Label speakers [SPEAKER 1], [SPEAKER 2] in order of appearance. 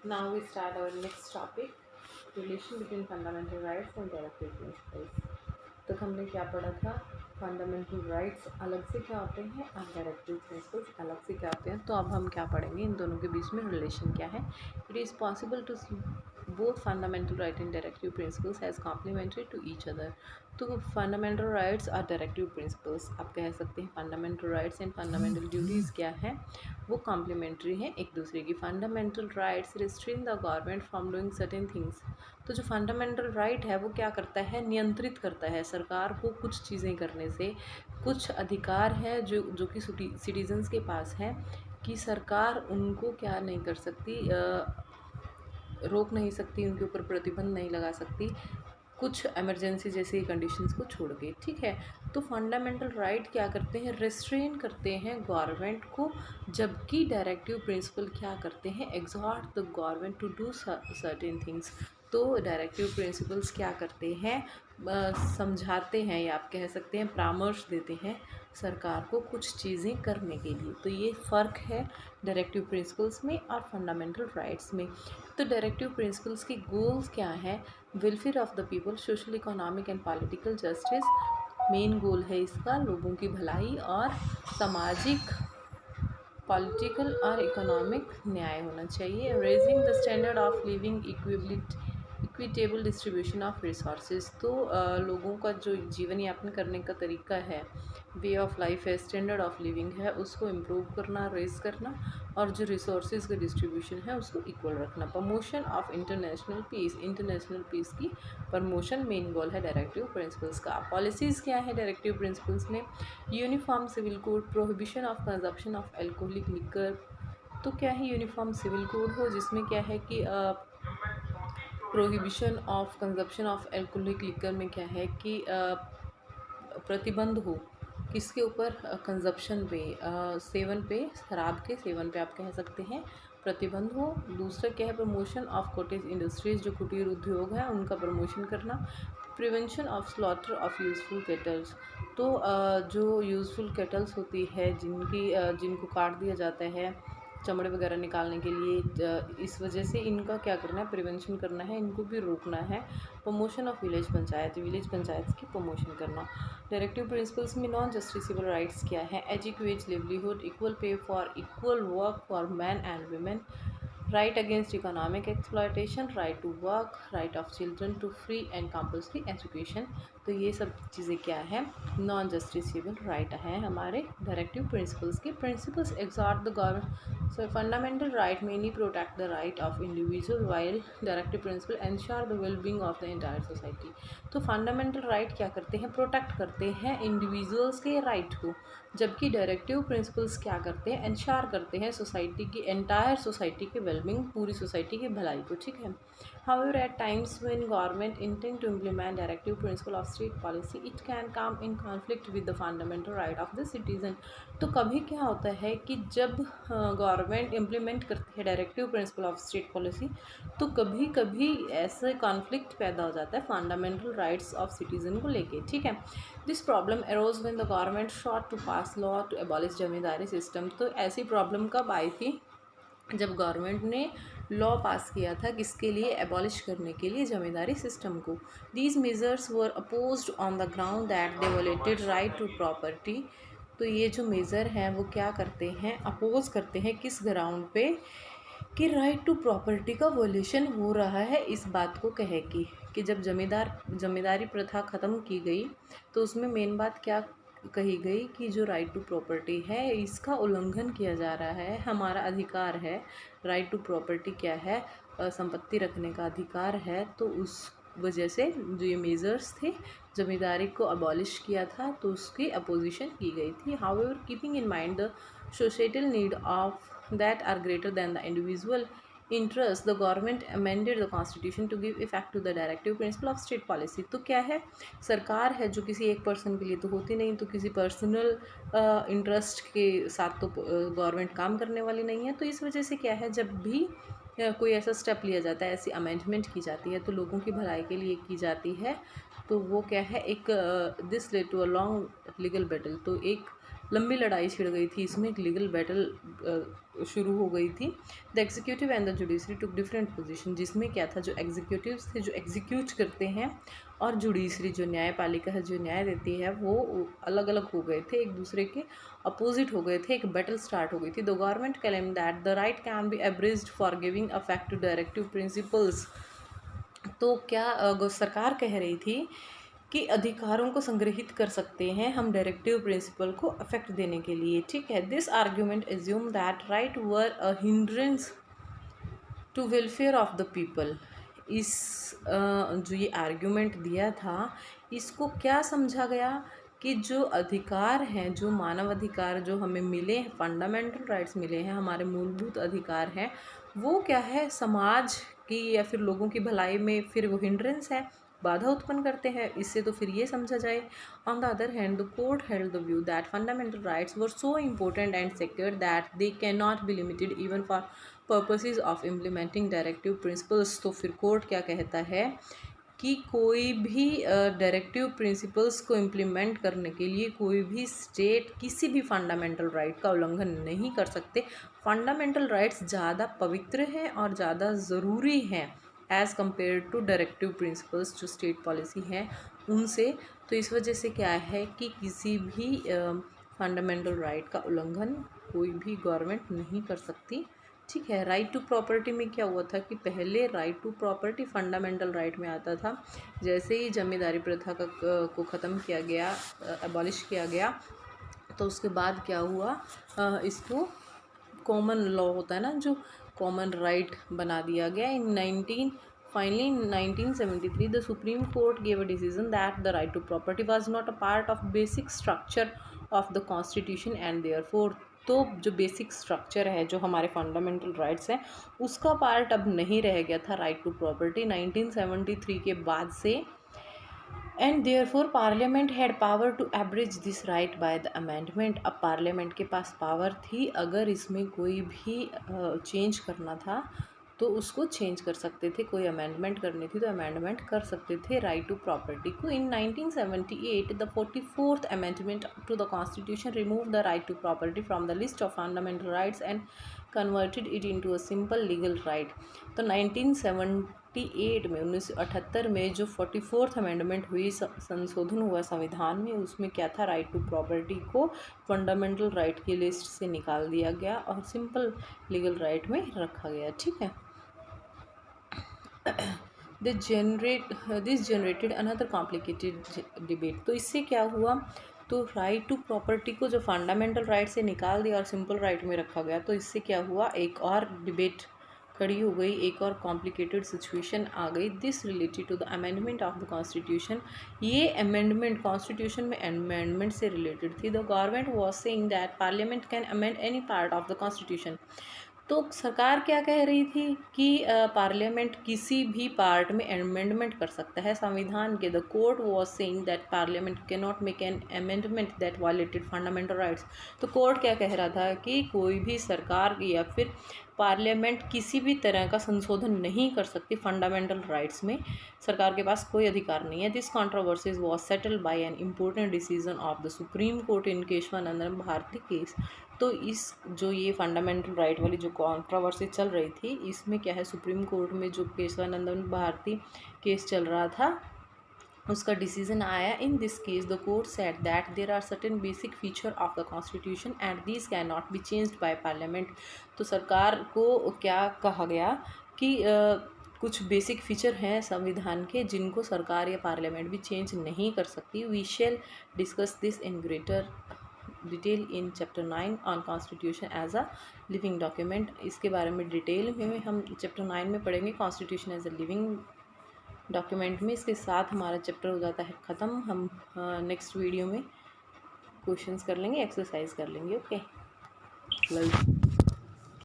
[SPEAKER 1] Now we start our next topic, relation between fundamental rights and directive principles. तो हमने क्या पढ़ा था? फंडामेंटल राइट्स अलग से क्या होते हैं और डायरेक्टिव प्रिंसिपल्स अलग से क्या होते हैं। तो अब हम क्या पढ़ेंगे, इन दोनों के बीच में रिलेशन क्या है। It is possible to see both fundamental right and directive principles as complementary to each other. तो फंडामेंटल राइट्स और डायरेक्टिव प्रिंसिपल्स आप कह सकते हैं fundamental rights and fundamental duties क्या है, वो कॉम्प्लीमेंट्री हैं एक दूसरे की। Fundamental rights restrain the government from doing certain things. तो जो फंडामेंटल राइट है वो क्या करता है, नियंत्रित करता है सरकार को कुछ चीज़ें करने से। कुछ अधिकार है जो कि सिटीजन्स के पास है कि सरकार उनको क्या नहीं कर सकती, रोक नहीं सकती, उनके ऊपर प्रतिबंध नहीं लगा सकती कुछ इमरजेंसी जैसी कंडीशंस को छोड़ के। ठीक है, तो फंडामेंटल राइट क्या करते हैं, रेस्ट्रेन करते हैं गवर्नमेंट को, जबकि डायरेक्टिव प्रिंसिपल क्या करते हैं, exhort the government to do certain things. तो डायरेक्टिव प्रिंसिपल्स क्या करते हैं, समझाते हैं या आप कह सकते हैं परामर्श देते हैं सरकार को कुछ चीज़ें करने के लिए। तो ये फ़र्क है डायरेक्टिव प्रिंसिपल्स में और फंडामेंटल राइट्स में। तो डायरेक्टिव प्रिंसिपल्स की गोल्स क्या है, welfare of the people, social economic and political justice. Main goal है इसका लोगों की भलाई और सामाजिक, पॉलिटिकल और इकोनॉमिक न्याय होना चाहिए। Raising the standard of living, equitable distribution of resources. तो लोगों का जो जीवन यापन करने का तरीका है, वे ऑफ लाइफ है, स्टैंडर्ड ऑफ लिविंग है, उसको इम्प्रूव करना, रेज करना, और जो रिसोर्सेज का डिस्ट्रीब्यूशन है उसको इक्वल रखना। Promotion of international peace, international peace की प्रमोशन मेन गोल है डायरेक्टिव प्रिंसिपल्स का। पॉलिसीज़ क्या है डायरेक्टिव प्रिंसिपल्स में, uniform civil code, prohibition of consumption of alcoholic liquor. तो क्या है, यूनिफॉर्म सिविल कोड हो जिसमें क्या है कि prohibition of consumption of alcoholic liquor में क्या है कि प्रतिबंध हो किसके ऊपर, कंजप्शन पे, सेवन पे, शराब के सेवन पे आप कह सकते हैं प्रतिबंध हो। दूसरा क्या है, प्रमोशन ऑफ कॉटेज इंडस्ट्रीज, जो कुटीर उद्योग है उनका प्रमोशन करना। Prevention of slaughter of useful kettles. तो जो यूज़फुल कैटल्स होती है जिनको काट दिया जाता है चमड़े वगैरह निकालने के लिए, इस वजह से इनका क्या करना है, प्रिवेंशन करना है, इनको भी रोकना है। प्रमोशन ऑफ विलेज पंचायत की प्रमोशन करना। डायरेक्टिव प्रिंसिपल्स में नॉन जस्टिसेबल राइट्स क्या है, educate livelihood, equal pay for equal work for man and women, right against economic exploitation, right to work, right of children to free and compulsory education. तो ये सब चीज़ें क्या है, non justiciable right है हमारे डायरेक्टिव प्रिंसिपल्स के। Principles exhort the government, so fundamental right mainly protect the right of individual while directive principle ensure the well-being of the entire society। तो फंडामेंटल राइट क्या करते हैं, प्रोटेक्ट करते हैं individuals के राइट को, जबकि डायरेक्टिव प्रिंसिपल्स क्या करते हैं, इंश्योर करते हैं सोसाइटी की, एंटायर सोसाइटी के वेलबिंग, पूरी सोसाइटी की भलाई को। ठीक है, however at times when government intend to implement directive principle of state policy it can come in conflict with the fundamental right of the citizen। तो कभी क्या होता है कि जब गवर्नमेंट इम्प्लीमेंट करती है directive principle of state policy, तो कभी कभी ऐसे कॉन्फ्लिक्ट पैदा हो जाता है फंडामेंटल राइट्स ऑफ सिटीजन को लेके। ठीक है, this problem arose when the government sought to pass law to abolish zamindari system. तो ऐसी प्रॉब्लम कब आई थी, जब गवर्नमेंट ने लॉ पास किया था किसके लिए, एबॉलिश करने के लिए जमींदारी सिस्टम को। These measures were opposed on the ground that they violated right to property. तो ये जो मेज़र हैं वो क्या करते हैं, अपोज करते हैं किस ग्राउंड पे, कि राइट टू प्रॉपर्टी का वोलेशन हो रहा है, इस बात को कहे कि जब जमींदारी प्रथा ख़त्म की गई तो उसमें मेन बात क्या कही गई कि जो राइट टू प्रॉपर्टी है इसका उल्लंघन किया जा रहा है, हमारा अधिकार है। राइट टू प्रॉपर्टी क्या है, संपत्ति रखने का अधिकार है। तो उस वजह से जो ये मेजर्स थे, जमींदारी को अबॉलिश किया था तो उसकी अपोजिशन की गई थी। However keeping in mind the societal need of that are greater than the individual interest, the government amended the constitution to give effect to the directive principle of state policy। तो क्या है, सरकार है जो किसी एक पर्सन के लिए तो होती नहीं, तो किसी पर्सनल इंटरेस्ट के साथ तो गवर्नमेंट काम करने वाली नहीं है। तो इस वजह से क्या है, जब भी कोई ऐसा स्टेप लिया जाता है, ऐसी अमेंडमेंट की जाती है तो लोगों की भलाई के लिए की जाती है, तो वो क्या है, एक this led to a long legal battle. तो एक लंबी लड़ाई छिड़ गई थी, इसमें एक लीगल बैटल शुरू हो गई थी। The executive and the judiciary took different position, जिसमें क्या था, जो एग्जीक्यूटिव्स थे जो एग्जीक्यूट करते हैं और जुडिशरी जो न्यायपालिका है जो न्याय देती है वो अलग अलग हो गए थे, एक दूसरे के अपोजिट हो गए थे, एक बैटल स्टार्ट हो गई थी। The government claim that the right can be abridged for giving effect to directive principles. तो क्या सरकार कह रही थी कि अधिकारों को संग्रहित कर सकते हैं हम डायरेक्टिव प्रिंसिपल को अफेक्ट देने के लिए, ठीक है। This argument assume that right were a hindrance to welfare of the people. इस जो ये आर्ग्यूमेंट दिया था, इसको क्या समझा गया कि जो अधिकार हैं, जो मानव अधिकार जो हमें मिले हैं, फंडामेंटल राइट्स मिले हैं, हमारे मूलभूत अधिकार हैं, वो क्या है, समाज की या फिर लोगों की भलाई में फिर वो हिंड्रेंस है, बाधा उत्पन्न करते हैं। इससे तो फिर ये समझा जाए। On the other hand the court held the view that fundamental rights were so important and secure that they can not B limited even for purposes of implementing directive principles. तो फिर कोर्ट क्या कहता है कि कोई भी directive principles को implement करने के लिए कोई भी स्टेट किसी भी फंडामेंटल राइट का उल्लंघन नहीं कर सकते। फंडामेंटल राइट्स ज़्यादा पवित्र हैं और ज़्यादा ज़रूरी हैं as compared to directive principles जो स्टेट पॉलिसी हैं उनसे। तो इस वजह से क्या है कि किसी भी फंडामेंटल राइट का उल्लंघन कोई भी गवर्नमेंट नहीं कर सकती, ठीक है। राइट टू प्रॉपर्टी में क्या हुआ था कि पहले right to property fundamental right में आता था। जैसे ही जमींदारी प्रथा को ख़त्म किया गया, अबॉलिश किया गया, तो उसके बाद क्या हुआ, इसको कॉमन लॉ होता है ना, जो कॉमन राइट बना दिया गया। Finally, in 1973, the Supreme Court gave a decision that the right to property was not a part of basic structure of the Constitution and therefore तो जो बेसिक स्ट्रक्चर है, जो हमारे फंडामेंटल राइट्स हैं, उसका पार्ट अब नहीं रह गया था राइट टू प्रॉपर्टी 1973 के बाद से। And therefore parliament had power to abridge this right by the amendment. अब पार्लियामेंट के पास पावर थी, अगर इसमें कोई भी चेंज करना था तो उसको चेंज कर सकते थे, कोई अमेंडमेंट करनी थी तो अमेंडमेंट कर सकते थे राइट टू प्रॉपर्टी को। In 1978 the 44th amendment to the constitution remove the right to property from the list of fundamental rights and converted it into a simple legal right. तो 1978 में 1978 में जो 44th अमेंडमेंट हुई, संशोधन हुआ संविधान में, उसमें क्या था, राइट टू प्रॉपर्टी को फंडामेंटल राइट की लिस्ट से निकाल दिया गया और सिंपल लीगल राइट में रखा गया, ठीक है। This generated another complicated debate. तो इससे क्या हुआ, तो राइट टू प्रॉपर्टी को जो फंडामेंटल राइट से निकाल दिया और सिंपल राइट में रखा गया, तो इससे क्या हुआ, एक और डिबेट खड़ी हो गई, एक और कॉम्प्लिकेटेड सिचुएशन आ गई। This related to the amendment of the constitution. ये अमेंडमेंट कॉन्स्टिट्यूशन में अमेंडमेंट से रिलेटेड थी। The government was saying that parliament can amend any part of the constitution. तो सरकार क्या कह रही थी कि पार्लियामेंट किसी भी पार्ट में अमेंडमेंट कर सकता है संविधान के। The court was saying that parliament can not make an amendment that violated fundamental rights. तो कोर्ट क्या कह रहा था कि कोई भी सरकार या फिर पार्लियामेंट किसी भी तरह का संशोधन नहीं कर सकती फंडामेंटल राइट्स में, सरकार के पास कोई अधिकार नहीं है। This controversies was settled by an important decision of the Supreme Court in Kesavananda Bharati case. तो इस जो ये फंडामेंटल राइट वाली जो कॉन्ट्रोवर्सी चल रही थी, इसमें क्या है, सुप्रीम कोर्ट में जो केशवानंदन भारती केस चल रहा था उसका डिसीजन आया। In this case the court said that there are certain basic feature of the constitution and this can not be changed by parliament. तो सरकार को क्या कहा गया कि कुछ बेसिक फीचर हैं संविधान के जिनको सरकार या पार्लियामेंट भी चेंज नहीं कर सकती। We shall discuss this in greater detail in chapter 9 on constitution as a living document. इसके बारे में डिटेल में हम चैप्टर 9 में पढ़ेंगे, constitution as a living document में। इसके साथ हमारा चैप्टर हो जाता है ख़त्म। हम नेक्स्ट वीडियो में क्वेश्चंस कर लेंगे, एक्सरसाइज कर लेंगे। ओके,